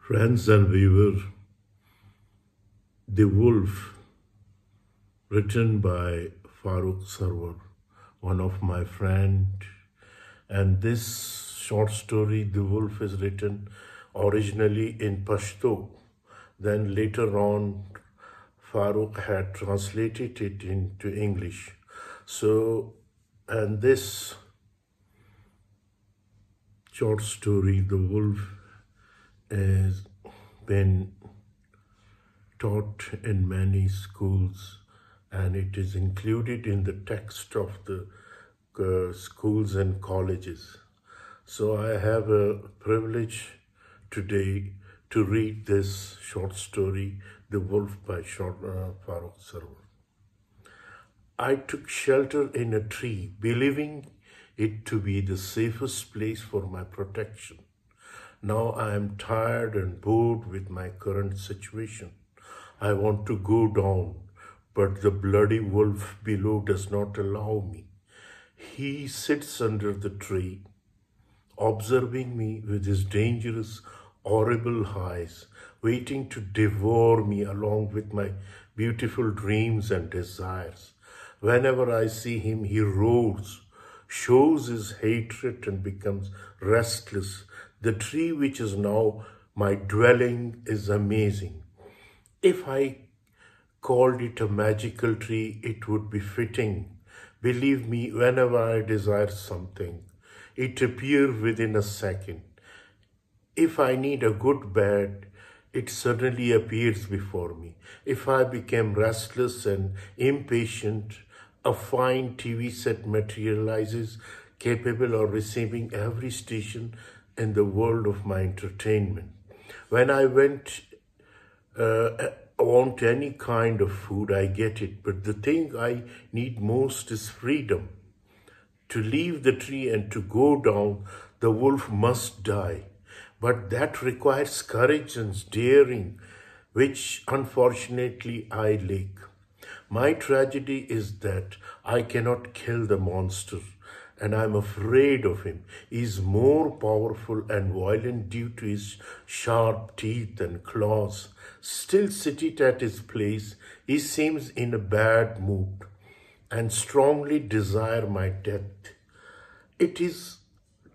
Friends and viewer, The Wolf, written by Farooq Sarwar, one of my friend. And this short story, The Wolf, is written originally in Pashto. Then later on, Farouk had translated it into English. And this short story, The Wolf, has been taught in many schools, and it is included in the text of the schools and colleges. So I have a privilege today to read this short story, The Wolf by Farooq Sarwar. I took shelter in a tree, believing it to be the safest place for my protection. Now I am tired and bored with my current situation. I want to go down, but the bloody wolf below does not allow me. He sits under the tree, observing me with his dangerous, horrible eyes, waiting to devour me along with my beautiful dreams and desires. Whenever I see him, he roars, shows his hatred, and becomes restless. The tree which is now my dwelling is amazing. If I called it a magical tree, it would be fitting. Believe me, whenever I desire something, it appears within a second. If I need a good bed, it suddenly appears before me. If I became restless and impatient, a fine TV set materializes, capable of receiving every station in the world of my entertainment. When I want any kind of food, I get it. But the thing I need most is freedom. To leave the tree and to go down, the wolf must die. But that requires courage and daring, which unfortunately I lack. My tragedy is that I cannot kill the monster, and I'm afraid of him. He is more powerful and violent due to his sharp teeth and claws. Still seated at his place, he seems in a bad mood and strongly desire my death. It is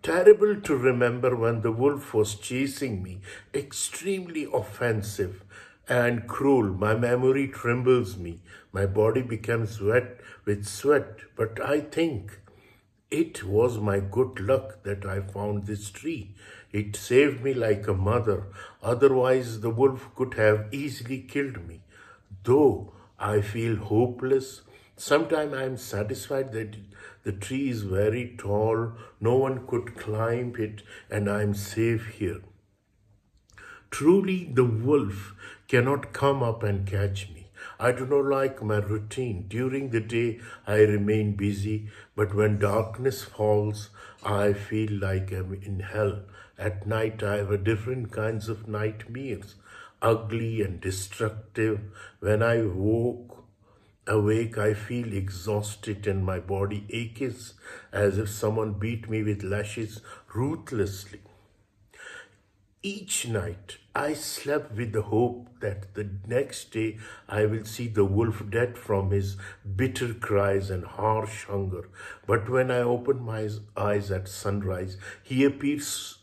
terrible to remember when the wolf was chasing me, extremely offensive and cruel. My memory trembles me. My body becomes wet with sweat, but I think it was my good luck that I found this tree. It saved me like a mother. Otherwise, the wolf could have easily killed me. Though I feel hopeless, sometimes I am satisfied that the tree is very tall, no one could climb it, and I am safe here. Truly, the wolf cannot come up and catch me. I do not like my routine. During the day, I remain busy, but when darkness falls, I feel like I'm in hell. At night, I have different kinds of nightmares, ugly and destructive. When I awake, I feel exhausted and my body aches as if someone beat me with lashes ruthlessly. Each night, I slept with the hope that the next day I will see the wolf dead from his bitter cries and harsh hunger. But when I open my eyes at sunrise, he appears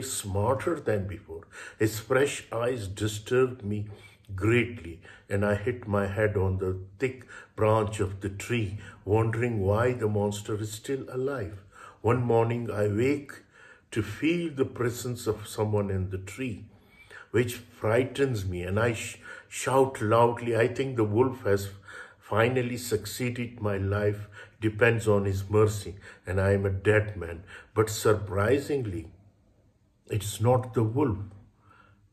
smarter than before. His fresh eyes disturb me greatly, and I hit my head on the thick branch of the tree, wondering why the monster is still alive. One morning, I wake to feel the presence of someone in the tree, which frightens me, and I shout loudly, I think the wolf has finally succeeded. My life depends on his mercy, and I am a dead man. But surprisingly, it's not the wolf.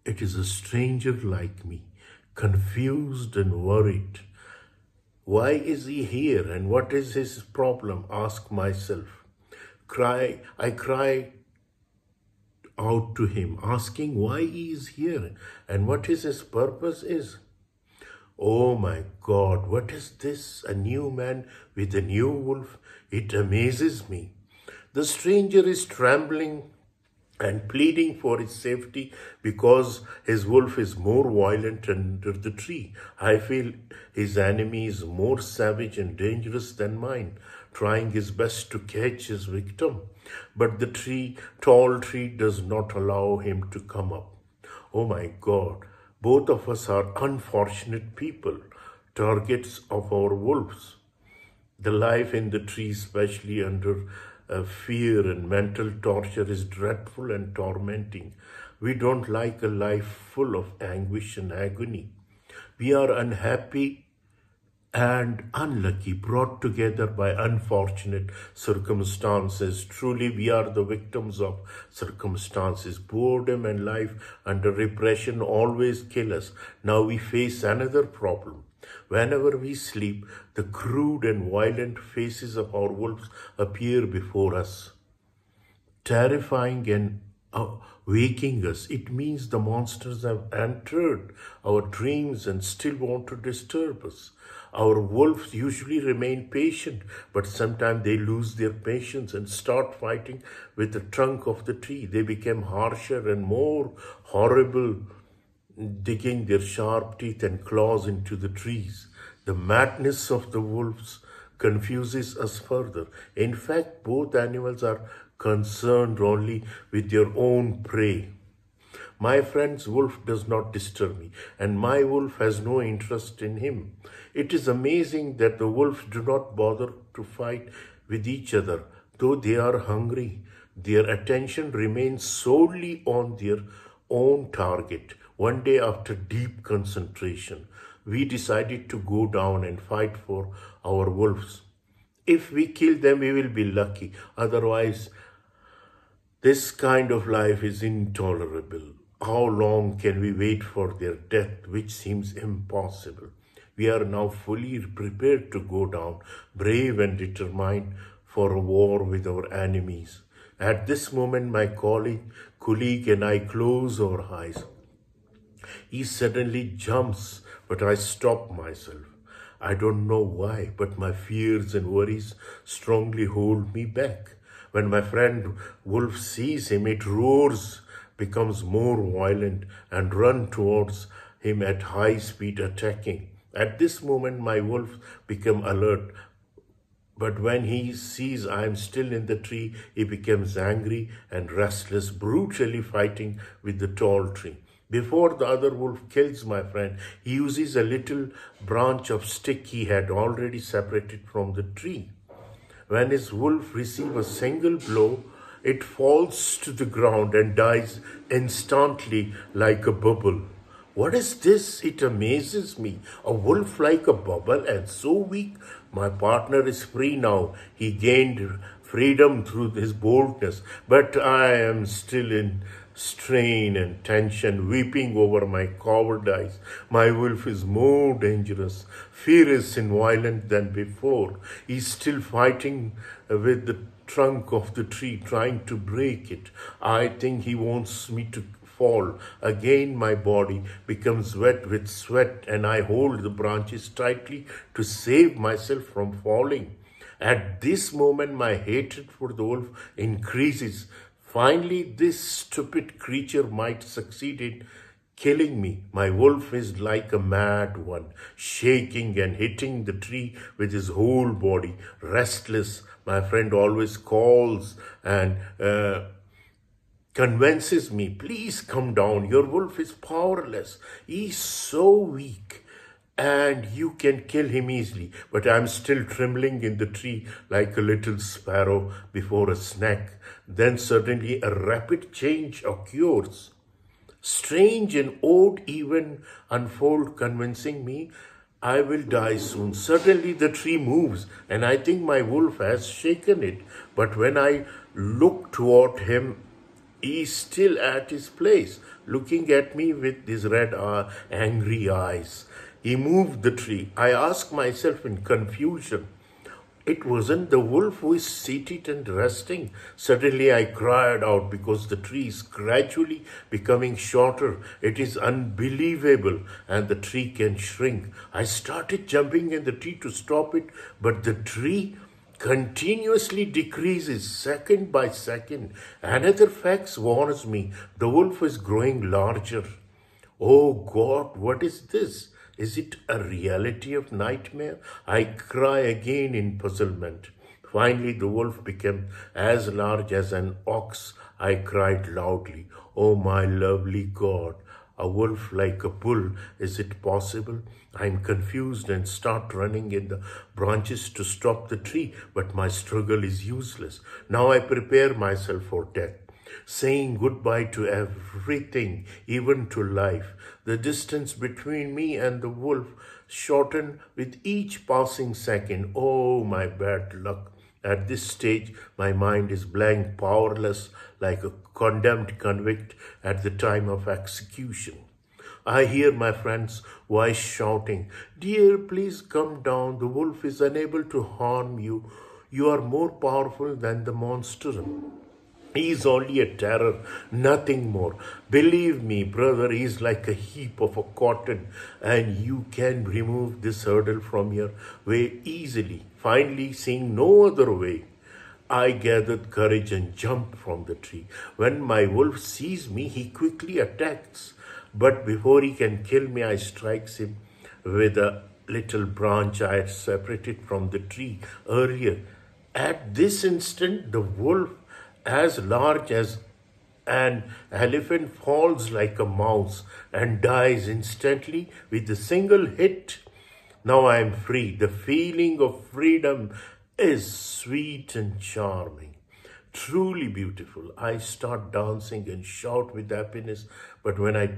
It is a stranger like me, confused and worried. Why is he here, and what is his problem? Ask myself. I cry out to him, asking why he is here and what his purpose is. Oh my God, what is this? A new man with a new wolf? It amazes me. The stranger is trembling and pleading for his safety because his wolf is more violent under the tree. I feel his enemy is more savage and dangerous than mine, trying his best to catch his victim. But the tall tree does not allow him to come up. Oh my God, both of us are unfortunate people, targets of our wolves. The life in the tree, especially under fear and mental torture, is dreadful and tormenting. We don't like a life full of anguish and agony. We are unhappy and unlucky, brought together by unfortunate circumstances. Truly, we are the victims of circumstances. Boredom and life under repression always kill us. Now we face another problem. Whenever we sleep, the crude and violent faces of our wolves appear before us, terrifying and waking us. It means the monsters have entered our dreams and still want to disturb us. Our wolves usually remain patient, but sometimes they lose their patience and start fighting with the trunk of the tree. They become harsher and more horrible, digging their sharp teeth and claws into the trees. The madness of the wolves confuses us further. In fact, both animals are concerned only with their own prey. My friend's wolf does not disturb me, and my wolf has no interest in him. It is amazing that the wolves do not bother to fight with each other. Though they are hungry, their attention remains solely on their own target. One day, after deep concentration, we decided to go down and fight for our wolves. If we kill them, we will be lucky. Otherwise, this kind of life is intolerable. How long can we wait for their death, which seems impossible? We are now fully prepared to go down, brave and determined for a war with our enemies. At this moment, my colleague and I close our eyes. He suddenly jumps, but I stop myself. I don't know why, but my fears and worries strongly hold me back. When my friend wolf sees him, it roars, becomes more violent, and runs towards him at high speed, attacking. At this moment, my wolf becomes alert, but when he sees I am still in the tree, he becomes angry and restless, brutally fighting with the tall tree. Before the other wolf kills my friend, he uses a little branch of stick he had already separated from the tree. When his wolf receives a single blow, it falls to the ground and dies instantly like a bubble. What is this? It amazes me. A wolf like a bubble and so weak. My partner is free now. He gained freedom through his boldness, but I am still in strain and tension, weeping over my cowardice. My wolf is more dangerous, fierce and violent than before. He's still fighting with the trunk of the tree, trying to break it. I think he wants me to fall. Again, my body becomes wet with sweat, and I hold the branches tightly to save myself from falling. At this moment, my hatred for the wolf increases. Finally, this stupid creature might succeed in killing me. My wolf is like a mad one, shaking and hitting the tree with his whole body, restless. My friend always calls and convinces me, please come down. Your wolf is powerless. He's so weak and you can kill him easily. But I'm still trembling in the tree like a little sparrow before a snake. Then suddenly a rapid change occurs. Strange and odd event unfold, convincing me I will die soon. Suddenly the tree moves and I think my wolf has shaken it. But when I look toward him, he's still at his place, looking at me with his red, angry eyes. He moved the tree. I asked myself in confusion, it wasn't the wolf who is seated and resting. Suddenly I cried out because the tree is gradually becoming shorter. It is unbelievable and the tree can shrink. I started jumping in the tree to stop it, but the tree continuously decreases second by second. Another fact warns me, the wolf is growing larger. Oh God, what is this? Is it a reality of nightmare? I cry again in puzzlement. Finally, the wolf became as large as an ox. I cried loudly, oh my lovely God, a wolf like a bull, is it possible? I'm confused and start running in the branches to stop the tree, but my struggle is useless. Now I prepare myself for death, saying goodbye to everything, even to life. The distance between me and the wolf shortened with each passing second. Oh, my bad luck. At this stage, my mind is blank, powerless, like a condemned convict at the time of execution. I hear my friend's voice shouting, dear, please come down. The wolf is unable to harm you. You are more powerful than the monster. He is only a terror, nothing more. Believe me, brother, he is like a heap of cotton, and you can remove this hurdle from your way easily. Finally, seeing no other way, I gathered courage and jumped from the tree. When my wolf sees me, he quickly attacks. But before he can kill me, I strikes him with a little branch I had separated from the tree earlier. At this instant, the wolf, as large as an elephant, falls like a mouse and dies instantly with a single hit. Now I am free. The feeling of freedom is sweet and charming, truly beautiful. I start dancing and shout with happiness, but when I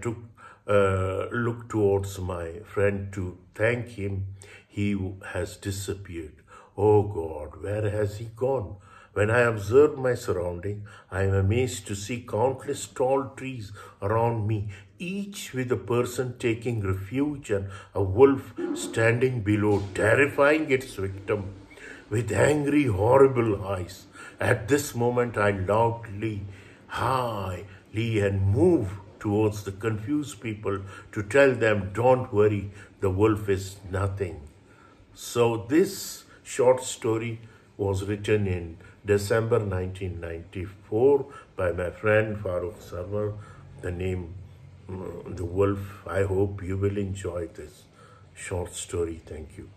look towards my friend to thank him, he has disappeared. Oh God, where has he gone? When I observe my surrounding, I am amazed to see countless tall trees around me, each with a person taking refuge and a wolf standing below, terrifying its victim with angry, horrible eyes. At this moment, I loudly, highly, and move towards the confused people to tell them, don't worry, the wolf is nothing. So this short story was written in December 1994 by my friend Farooq Sarwar. The name, The Wolf. I hope you will enjoy this short story. Thank you.